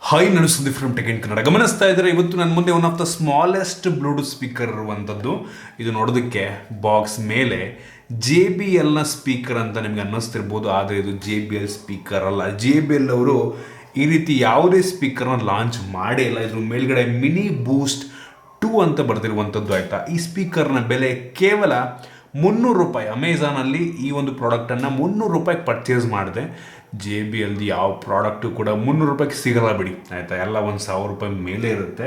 Hi ನಾನು Sudeep from tech in Kannada. ಗಮನಿಸ್ತಾ ಇದ್ದಾರೆ ಇವತ್ತು ನನ್ನ ಮುಂದೆ one of the smallest Bluetooth speaker ಇರುವಂಥದ್ದು. ಇದು ನೋಡೋದಕ್ಕೆ ಬಾಕ್ಸ್ ಮೇಲೆ JBLನ ಸ್ಪೀಕರ್ ಅಂತ ನಿಮ್ಗೆ ಅನ್ನಿಸ್ತಿರ್ಬೋದು, ಆದರೆ ಇದು JBL ಸ್ಪೀಕರ್ ಅಲ್ಲ. JBL ಅವರು ಈ ರೀತಿ ಯಾವುದೇ ಸ್ಪೀಕರ್ನ ಲಾಂಚ್ ಮಾಡೇ ಇಲ್ಲ. ಇದ್ರ ಮೇಲ್ಗಡೆ ಮಿನಿ ಬೂಸ್ಟ್ 2 ಅಂತ ಬರ್ತಿರುವಂಥದ್ದು. ಆಯಿತಾ, ಈ ಸ್ಪೀಕರ್ನ ಬೆಲೆ ಕೇವಲ ₹300. ಅಮೆಝಾನಲ್ಲಿ ಈ ಒಂದು ಪ್ರಾಡಕ್ಟನ್ನು ₹300 ಪರ್ಚೇಸ್ ಮಾಡಿದೆ. JBLದು ಯಾವ ಪ್ರಾಡಕ್ಟು ಕೂಡ ₹300 ಸಿಗಲ್ಲ ಬಿಡಿ, ಆಯಿತಾ, ಎಲ್ಲ ₹1,000 ಮೇಲೆ ಇರುತ್ತೆ.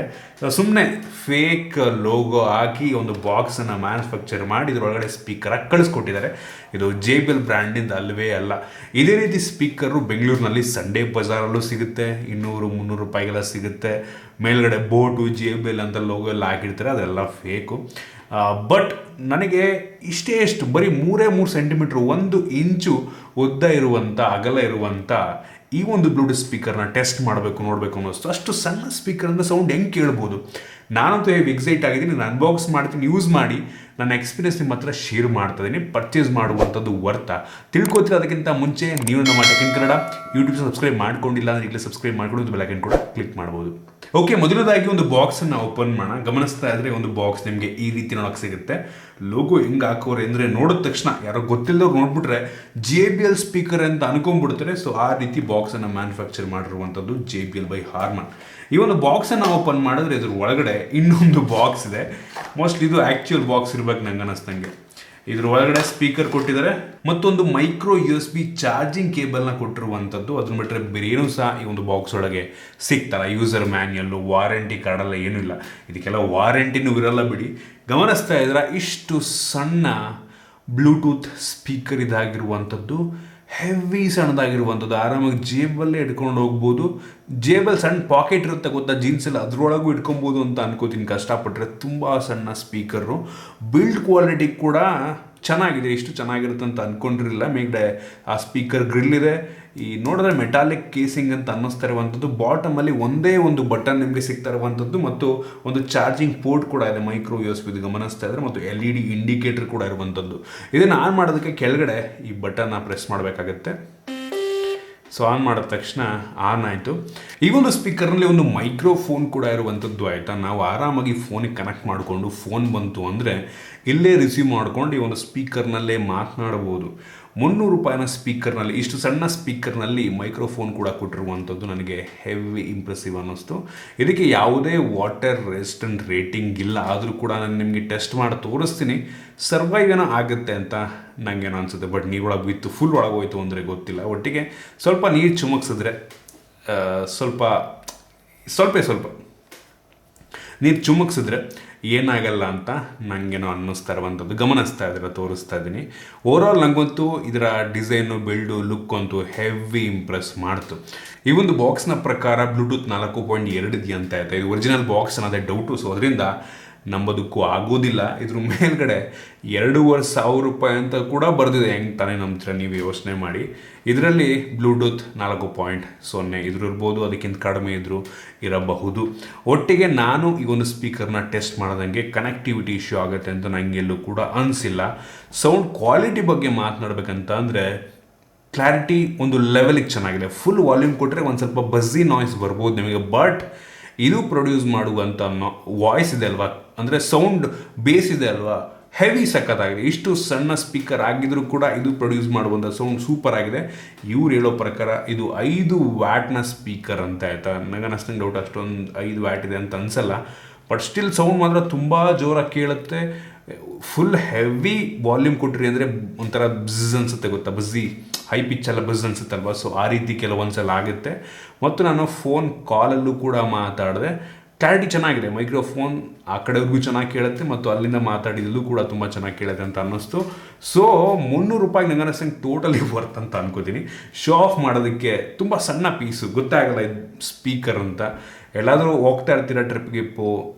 ಸುಮ್ಮನೆ ಫೇಕ್ ಲೋಗೋ ಹಾಕಿ ಒಂದು ಬಾಕ್ಸನ್ನು ಮ್ಯಾನುಫ್ಯಾಕ್ಚರ್ ಮಾಡಿ ಇದರೊಳಗಡೆ ಸ್ಪೀಕರಾಗಿ ಕಳಿಸ್ಕೊಟ್ಟಿದ್ದಾರೆ. ಇದು JBL ಬ್ರ್ಯಾಂಡಿಂದ ಅಲ್ಲವೇ ಅಲ್ಲ. ಇದೇ ರೀತಿ ಸ್ಪೀಕರು ಬೆಂಗಳೂರಿನಲ್ಲಿ ಸಂಡೇ ಬಜಾರಲ್ಲೂ ಸಿಗುತ್ತೆ, ₹200-300 ಸಿಗುತ್ತೆ. ಮೇಲ್ಗಡೆ ಬೋಟು JBL ಅಂತ ಲೋಗೋ ಎಲ್ಲ ಹಾಕಿರ್ತಾರೆ, ಅದೆಲ್ಲ ಫೇಕು. ಬಟ್ ನನಗೆ ಇಷ್ಟು ಬರೀ 3 ಸೆಂಟಿಮೀಟ್ರ್ 1 ಇಂಚು ಉದ್ದ ಇರುವಂಥ ಅಗಲ ಇರುವಂಥ ಈ ಒಂದು ಬ್ಲೂಟೂತ್ ಸ್ಪೀಕರ್ನ ಟೆಸ್ಟ್ ಮಾಡಬೇಕು ನೋಡಬೇಕು ಅನ್ನಿಸ್ತು. ಅಷ್ಟು ಸಣ್ಣ ಸ್ಪೀಕರಿಂದ ಸೌಂಡ್ ಹೆಂಗೆ ಕೇಳ್ಬೋದು? ನಾನಂತೂ ಎಕ್ಸೈಟ್ ಆಗಿದ್ದೀನಿ. ನಾನು ಅನ್ಬಾಕ್ಸ್ ಮಾಡ್ತೀನಿ, ಯೂಸ್ ಮಾಡಿ ನನ್ನ ಎಕ್ಸ್ಪೀರಿಯನ್ಸ್ ನಿಮ್ಮ ಹತ್ರ ಶೇರ್ ಮಾಡ್ತಾ ಇದ್ದೀನಿ. ಪರ್ಚೇಸ್ ಮಾಡುವಂಥದ್ದು ವರ್ತ ತಿಳ್ಕೊತೀರ. ಅದಕ್ಕಿಂತ ಮುಂಚೆ ನೀವು ನಮ್ಮ tech in Kannada YouTube subscribe ಮಾಡ್ಕೊಂಡಿಲ್ಲ ಅಂದರೆ ಈಗಲೇ ಸಬ್ಸ್ಕ್ರೈಬ್ ಮಾಡ್ಕೊಂಡು ಬೆಲ್ ಐಕಾನ್ ಕೂಡ ಕ್ಲಿಕ್ ಮಾಡ್ಬೋದು. ಓಕೆ, ಮೊದಲನೇದಾಗಿ ಒಂದು ಬಾಕ್ಸನ್ನು ಓಪನ್ ಮಾಡೋಣ. ಗಮನಿಸ್ತಾ ಇದ್ರೆ ಒಂದು ಬಾಕ್ಸ್ ನಿಮಗೆ ಈ ರೀತಿ ನೋಡೋಕೆ ಸಿಗುತ್ತೆ. ಲೋಗೋ ಹೆಂಗೆ ಹಾಕೋರೆ ಅಂದರೆ ನೋಡಿದ ತಕ್ಷಣ ಯಾರೋ ಗೊತ್ತಿಲ್ಲದವ್ರು ನೋಡ್ಬಿಟ್ರೆ JBL ಸ್ಪೀಕರ್ ಅಂತ ಅನ್ಕೊಂಡ್ಬಿಡ್ತಾರೆ. ಸೊ ಆ ರೀತಿ ಬಾಕ್ಸನ್ನು ಮ್ಯಾನುಫ್ಯಾಕ್ಚರ್ ಮಾಡಿರುವಂಥದ್ದು JBL ಬೈ ಹಾರ್ಮನ್. ಈ ಒಂದು ಬಾಕ್ಸನ್ನು ಓಪನ್ ಮಾಡಿದ್ರೆ ಇದ್ರ ಒಳಗಡೆ ಇನ್ನೊಂದು ಬಾಕ್ಸ್ ಇದೆ. ಮೋಸ್ಟ್ಲಿ ಇದು ಆ್ಯಕ್ಚುಯಲ್ ಬಾಕ್ಸ್ ಇರ್ಬೇಕು ನಂಗೆ ಅನ್ನಿಸ್ದಂಗೆ. ಇದ್ರ ಒಳಗಡೆ ಸ್ಪೀಕರ್ ಕೊಟ್ಟಿದ್ದಾರೆ, ಮತ್ತೊಂದು ಮೈಕ್ರೋ USB ಚಾರ್ಜಿಂಗ್ ಕೇಬಲ್ನ ಕೊಟ್ಟಿರುವಂಥದ್ದು. ಅದನ್ನ ಬಿಟ್ಟರೆ ಬೇರೇನೂ ಸಹ ಈ ಒಂದು ಬಾಕ್ಸ್ ಒಳಗೆ ಸಿಗ್ತಲ್ಲ. ಯೂಸರ್ ಮ್ಯಾನ್ಯಲ್ಲು, ವಾರಂಟಿ ಕಾರ್ಡೆಲ್ಲ ಏನೂ ಇಲ್ಲ. ಇದಕ್ಕೆಲ್ಲ ವಾರಂಟಿನೂ ಇರಲ್ಲ ಬಿಡಿ. ಗಮನಿಸ್ತಾ ಇದ್ರೆ ಇಷ್ಟು ಸಣ್ಣ ಬ್ಲೂಟೂತ್ ಸ್ಪೀಕರ್ ಇದಾಗಿರುವಂಥದ್ದು, ಹೆವಿ ಸಣ್ಣದಾಗಿರುವಂಥದ್ದು. ಆರಾಮಾಗಿ ಜೇಬಲ್ಲೇ ಇಟ್ಕೊಂಡು ಹೋಗ್ಬೋದು. ಜೇಬಲ್ಲಿ ಸಣ್ಣ ಪಾಕೆಟ್ ಇರುತ್ತೆ ಗೊತ್ತಾ, ಜೀನ್ಸಲ್ಲಿ, ಅದರೊಳಗೂ ಇಟ್ಕೊಬೋದು ಅಂತ ಅನ್ಕೋತೀನಿ ಕಷ್ಟಪಟ್ಟರೆ. ತುಂಬ ಸಣ್ಣ ಸ್ಪೀಕರು. ಬಿಲ್ಡ್ ಕ್ವಾಲಿಟಿ ಕೂಡ ಚೆನ್ನಾಗಿದೆ. ಇಷ್ಟು ಚೆನ್ನಾಗಿರುತ್ತೆ ಅಂತ ಅಂದ್ಕೊಂಡಿರಲಿಲ್ಲ. ಮೇಲ್ಗಡೆ ಆ ಸ್ಪೀಕರ್ ಗ್ರಿಲ್ ಇದೆ. ಈ ನೋಡಿದ್ರೆ ಮೆಟಾಲಿಕ್ ಕೇಸಿಂಗ್ ಅಂತ ಅನ್ನಿಸ್ತಾ ಇರುವಂಥದ್ದು. ಬಾಟಮಲ್ಲಿ ಒಂದೇ ಒಂದು ಬಟನ್ ನಿಮಗೆ ಸಿಗ್ತಾ ಇರುವಂಥದ್ದು, ಮತ್ತು ಒಂದು ಚಾರ್ಜಿಂಗ್ ಪೋರ್ಟ್ ಕೂಡ ಇದೆ, ಮೈಕ್ರೋ USB ಗಮನಿಸ್ತಾ ಇದ್ದಾರೆ, ಮತ್ತು LED ಇಂಡಿಕೇಟರ್ ಕೂಡ ಇರುವಂಥದ್ದು. ಇದನ್ನು ಆನ್ ಮಾಡೋದಕ್ಕೆ ಕೆಳಗಡೆ ಈ ಬಟನ್ನ ಪ್ರೆಸ್ ಮಾಡಬೇಕಾಗತ್ತೆ. ಸೊ ಆನ್ ಮಾಡಿದ ತಕ್ಷಣ ಆನ್ ಆಯಿತು. ಈ ಒಂದು ಸ್ಪೀಕರ್ನಲ್ಲಿ ಒಂದು ಮೈಕ್ರೋಫೋನ್ ಕೂಡ ಇರುವಂಥದ್ದು. ಆಯಿತಾ, ನಾವು ಆರಾಮಾಗಿ ಫೋನಿಗೆ ಕನೆಕ್ಟ್ ಮಾಡಿಕೊಂಡು ಫೋನ್ ಬಂತು ಅಂದರೆ ಇಲ್ಲೇ ರಿಸೀವ್ ಮಾಡ್ಕೊಂಡು ಈ ಒಂದು ಸ್ಪೀಕರ್ನಲ್ಲೇ ಮಾತನಾಡ್ಬೋದು. ₹300 ಸ್ಪೀಕರ್ನಲ್ಲಿ, ಇಷ್ಟು ಸಣ್ಣ ಸ್ಪೀಕರ್ನಲ್ಲಿ ಮೈಕ್ರೋಫೋನ್ ಕೂಡ ಕೊಟ್ಟಿರುವಂಥದ್ದು ನನಗೆ ಹೆವಿ ಇಂಪ್ರೆಸಿವ್ ಅನ್ನಿಸ್ತು. ಇದಕ್ಕೆ ಯಾವುದೇ ವಾಟರ್ ರೆಸಿಸ್ಟೆಂಟ್ ರೇಟಿಂಗ್ ಇಲ್ಲ. ಆದರೂ ಕೂಡ ನಾನು ನಿಮಗೆ ಟೆಸ್ಟ್ ಮಾಡಿ ತೋರಿಸ್ತೀನಿ, ಸರ್ವೈವ್ ಏನೋ ಆಗುತ್ತೆ ಅಂತ ನನಗೇನೋ ಅನಿಸುತ್ತೆ. ಬಟ್ ನೀರೊಳಗೆ ಬಿತ್ತು ಫುಲ್ ಒಳಗೋಯ್ತು ಅಂದರೆ ಗೊತ್ತಿಲ್ಲ. ಒಟ್ಟಿಗೆ ಸ್ವಲ್ಪ ನೀರು ಚುಮಕ್ಸಿದ್ರೆ ಸ್ವಲ್ಪ ನೀರು ಚುಮಕ್ಸಿದ್ರೆ ಏನಾಗಲ್ಲ ಅಂತ ನನಗೇನೋ ಅನ್ನಿಸ್ತಾ ಇರುವಂಥದ್ದು. ಗಮನಿಸ್ತಾ ಇದ್ದೀರ, ತೋರಿಸ್ತಾ ಇದ್ದೀನಿ. ಓವರಾಲ್ ನನಗಂತೂ ಇದರ ಡಿಸೈನು, ಬಿಲ್ಡು, ಲುಕ್ ಅಂತೂ ಹೆವಿ ಇಂಪ್ರೆಸ್ ಮಾಡ್ತು. ಈ ಒಂದು ಬಾಕ್ಸ್ನ ಪ್ರಕಾರ ಬ್ಲೂಟೂತ್ 4.2 ಇದೆಯಂತ ಆಯಿತಾ. ಇದು ಒರಿಜಿನಲ್ ಬಾಕ್ಸ್ ಅನ್ನೋದೇ ಡೌಟು. ಸೊ ಅದರಿಂದ ನಂಬೋದಕ್ಕೂ ಆಗೋದಿಲ್ಲ. ಇದ್ರ ಮೇಲ್ಗಡೆ ₹2,500 ಅಂತ ಕೂಡ ಬರೆದಿದೆ. ಹೆಂಗೆ ತಾನೇ ನಂಬ್ತೀರ ನೀವು ಯೋಚನೆ ಮಾಡಿ. ಇದರಲ್ಲಿ ಬ್ಲೂಟೂತ್ 4.0 ಇದ್ರು ಇರ್ಬೋದು, ಅದಕ್ಕಿಂತ ಕಡಿಮೆ ಇದ್ರೂ ಇರಬಹುದು. ಒಟ್ಟಿಗೆ ನಾನು ಈ ಒಂದು ಸ್ಪೀಕರ್ನ ಟೆಸ್ಟ್ ಮಾಡೋದಂಗೆ ಕನೆಕ್ಟಿವಿಟಿ ಇಶ್ಯೂ ಆಗುತ್ತೆ ಅಂತ ನನಗೆಲ್ಲೂ ಕೂಡ ಅನಿಸಿಲ್ಲ. ಸೌಂಡ್ ಕ್ವಾಲಿಟಿ ಬಗ್ಗೆ ಮಾತನಾಡಬೇಕಂತ ಅಂದರೆ ಕ್ಲಾರಿಟಿ ಒಂದು ಲೆವೆಲಿಗೆ ಚೆನ್ನಾಗಿದೆ. ಫುಲ್ ವಾಲ್ಯೂಮ್ ಕೊಟ್ಟರೆ ಒಂದು ಸ್ವಲ್ಪ ಬಝಿ ನಾಯ್ಸ್ ಬರ್ಬೋದು ನಿಮಗೆ. ಬಟ್ ಇದು ಪ್ರೊಡ್ಯೂಸ್ ಮಾಡುವಂಥ ವಾಯ್ಸ್ ಇದೆ ಅಲ್ವಾ, ಅಂದರೆ ಸೌಂಡ್ ಬೇಸ್ ಇದೆ ಅಲ್ವಾ, ಹೆವಿ ಸಖತ್ತಾಗಿದೆ. ಇಷ್ಟು ಸಣ್ಣ ಸ್ಪೀಕರ್ ಆಗಿದ್ರೂ ಕೂಡ ಇದು ಪ್ರೊಡ್ಯೂಸ್ ಮಾಡುವಂಥ ಸೌಂಡ್ ಸೂಪರ್ ಆಗಿದೆ. ಇವ್ರು ಹೇಳೋ ಪ್ರಕಾರ ಇದು 5 ವ್ಯಾಟ್ನ ಸ್ಪೀಕರ್ ಅಂತ ಆಯಿತಾ. ನನಗೆ ಅಷ್ಟೊಂದು ಡೌಟ್, ಅಷ್ಟೊಂದು 5 ವ್ಯಾಟ್ ಇದೆ ಅಂತ ಅನಿಸಲ್ಲ. ಬಟ್ ಸ್ಟಿಲ್ ಸೌಂಡ್ ಮಾತ್ರ ತುಂಬ ಜೋರಾಗಿ ಕೇಳುತ್ತೆ. ಫುಲ್ ಹೆವಿ ವಾಲ್ಯೂಮ್ ಕೊಟ್ಟಿರಿ ಅಂದರೆ ಒಂಥರ ಬ್ಝ್ ಅನಿಸುತ್ತೆ ಗೊತ್ತಾ, ಬಝಿ ಹೈ ಪಿಚ್ ಎಲ್ಲ ಬಝ್ ಅನಿಸುತ್ತಲ್ವ. ಸೊ ಆ ರೀತಿ ಕೆಲವೊಂದ್ಸಲ ಆಗುತ್ತೆ. ಮತ್ತು ನಾನು ಫೋನ್ ಕಾಲಲ್ಲೂ ಕೂಡ ಮಾತಾಡಿದೆ. ಕ್ಲಾರಿಟಿ ಚೆನ್ನಾಗಿದೆ. ಮೈಕ್ರೋಫೋನ್ ಆ ಕಡೆವರೆಗೂ ಚೆನ್ನಾಗಿ ಕೇಳುತ್ತೆ, ಮತ್ತು ಅಲ್ಲಿಂದ ಮಾತಾಡಿದಲ್ಲೂ ಕೂಡ ತುಂಬ ಚೆನ್ನಾಗಿ ಕೇಳುತ್ತೆ ಅಂತ ಅನ್ನಿಸ್ತು. ಸೊ ₹300 ನಂಗೆ ಅನ್ನಿಸ್ತಂಗೆ ಟೋಟಲಿ ವರ್ತ್ ಅಂತ ಅನ್ಕೋತೀನಿ. ಶೋ ಆಫ್ ಮಾಡೋದಕ್ಕೆ ತುಂಬ ಸಣ್ಣ ಪೀಸು, ಗೊತ್ತಾಗಲ್ಲ ಇದು ಸ್ಪೀಕರ್ ಅಂತ. ಎಲ್ಲಾದರೂ ಹೋಗ್ತಾ ಇರ್ತೀರ ಟ್ರಿಪ್ಗೆ,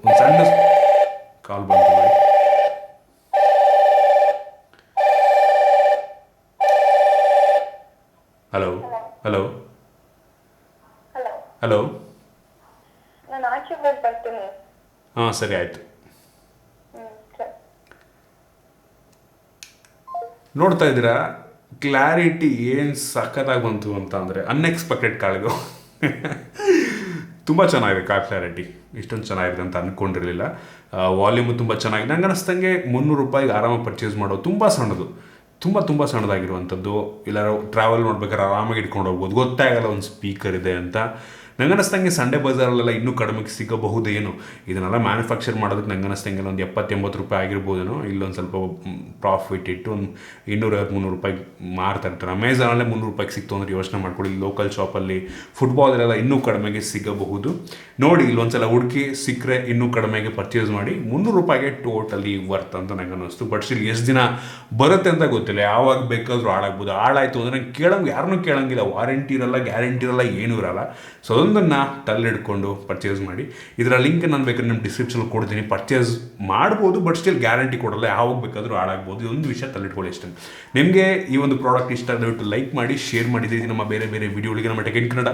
ಒಂದು ಸಣ್ಣ ಕಾಲ್ ಬಂತು ಮಾಡಿ. Hello hello hello. ಹಾಂ ಸರಿ ಆಯಿತು. ನೋಡ್ತಾ ಇದ್ದೀರಾ ಕ್ಲಾರಿಟಿ ಏನು ಸಖತ್ತಾಗಿ ಬಂತು ಅಂತ ಅಂದರೆ ಅನ್ಎಕ್ಸ್ಪೆಕ್ಟೆಡ್ ಕಾಳಿಗೂ ತುಂಬ ಚೆನ್ನಾಗಿದೆ ಕಾರ್ ಕ್ಲಾರಿಟಿ, ಇಷ್ಟೊಂದು ಚೆನ್ನಾಗಿದೆ ಅಂತ ಅಂದ್ಕೊಂಡಿರಲಿಲ್ಲ. ವಾಲ್ಯೂಮು ತುಂಬ ಚೆನ್ನಾಗಿದೆ. ನಂಗೆ ಅನ್ನಿಸ್ದಂಗೆ ₹300 ಆರಾಮಾಗಿ ಪರ್ಚೇಸ್ ಮಾಡೋದು. ತುಂಬ ಸಣ್ಣದು, ತುಂಬ ಸಣ್ಣದಾಗಿರುವಂಥದ್ದು. ಎಲ್ಲರೂ ಟ್ರಾವೆಲ್ ಮಾಡ್ಬೇಕಾದ್ರೆ ಆರಾಮಾಗಿ ಇಟ್ಕೊಂಡು ಹೋಗ್ಬೋದು, ಗೊತ್ತೇ ಆಗಲ್ಲ ಒಂದು ಸ್ಪೀಕರ್ ಇದೆ ಅಂತ. ನಂಗೆ ಅನ್ನಿಸ್ದಂಗೆ ಸಂಡೇ ಬಜಾರಲ್ಲೆಲ್ಲ ಇನ್ನೂ ಕಡಿಮೆಗೆ ಸಿಗಬಹುದೇನು. ಇದನ್ನೆಲ್ಲ ಮ್ಯಾನುಫ್ಯಾಕ್ಚರ್ ಮಾಡೋದಕ್ಕೆ ನಂಗೆ ಅನ್ನಿಸ್ದಂಗೆ ಒಂದು ₹70-80 ಆಗಿರ್ಬೋದೇನೋ. ಇಲ್ಲೊಂದು ಸ್ವಲ್ಪ ಪ್ರಾಫಿಟ್ ಇಟ್ಟು ಒಂದು ₹250-300 ಮಾರ್ತಾ ಇರ್ತಾರೆ. ಅಮೆಝಾನಲ್ಲೇ ₹300 ಸಿಕ್ತು ಅಂದರೆ ಯೋಚನೆ ಮಾಡ್ಕೊಳ್ಳಿ. ಲೋಕಲ್ ಶಾಪಲ್ಲಿ ಫುಟ್ಬಾಲೆಲ್ಲ ಇನ್ನೂ ಕಡಿಮೆಗೆ ಸಿಗಬಹುದು. ನೋಡಿ, ಇಲ್ಲೊಂದ್ಸಲ ಹುಡುಕಿ ಸಿಕ್ಕರೆ ಇನ್ನೂ ಕಡಿಮೆಗೆ ಪರ್ಚೇಸ್ ಮಾಡಿ. ₹300 ಟೋಟಲಿ ವರ್ತ್ ಅಂತ ನಂಗೆ ಅನ್ನಿಸ್ತು. ಬಟ್ ಸ್ಟಿಲ್ ಎಷ್ಟು ದಿನ ಬರುತ್ತೆ ಅಂತ ಗೊತ್ತಿಲ್ಲ, ಯಾವಾಗ ಬೇಕಾದರೂ ಹಾಳಾಗ್ಬೋದು. ಹಾಳಾಯಿತು ಅಂದರೆ ನಂಗೆ ಯಾರನ್ನೂ ಕೇಳೋಂಗಿಲ್ಲ, ವಾರಂಟಿ ಇರಲ್ಲ, ಗ್ಯಾರಂಟಿ ಇರಲ್ಲ, ಏನೂ ಇರಲ್ಲ. ಸೊ ಅದೊಂದನ್ನು ತಲೆಹಿಡ್ಕೊಂಡು ಪರ್ಚೇಸ್ ಮಾಡಿ. ಇದರ ಲಿಂಕ್ ನಾನು ಬೇಕಾದ್ರೆ ನಿಮ್ಮ ಡಿಸ್ಕ್ರಿಪ್ಷನಲ್ಲಿ ಕೊಡ್ತೀನಿ. ಪರ್ಚೇಸ್ ಮಾಡ್ಬೋದು, ಬಟ್ ಸ್ಟಿಲ್ ಗ್ಯಾರಂಟಿ ಕೊಡಲ್ಲ, ಯಾವಾಗ ಬೇಕಾದರೂ ಹಾಳಾಗ್ಬೋದು. ಇದೊಂದು ವಿಷಯ ತಲೆಯಿಟ್ಕೊಳ್ಳಿ ಅಷ್ಟೇ. ನಿಮಗೆ ಈ ಒಂದು ಪ್ರಾಡಕ್ಟ್ ಇಷ್ಟ ದಯವಿಟ್ಟು ಲೈಕ್ ಮಾಡಿ, ಶೇರ್ ಮಾಡಿದ್ದೀವಿ. ನಮ್ಮ ಬೇರೆ ವಿಡಿಯೋಗಳಿಗೆ ನಮ್ಮ tech in Kannada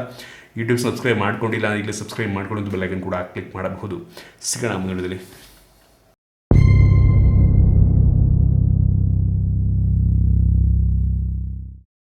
YouTube subscribe ಮಾಡ್ಕೊಂಡಿಲ್ಲ, ಈಗಲೇ ಸಬ್ಸ್ಕ್ರೈಬ್ ಮಾಡ್ಕೊಂಡು ಬೆಲ್ ಐಕನ್ ಕೂಡ ಕ್ಲಿಕ್ ಮಾಡಬಹುದು. ಸಿಗೋಣ ಮುಂದಿನದಲ್ಲಿ.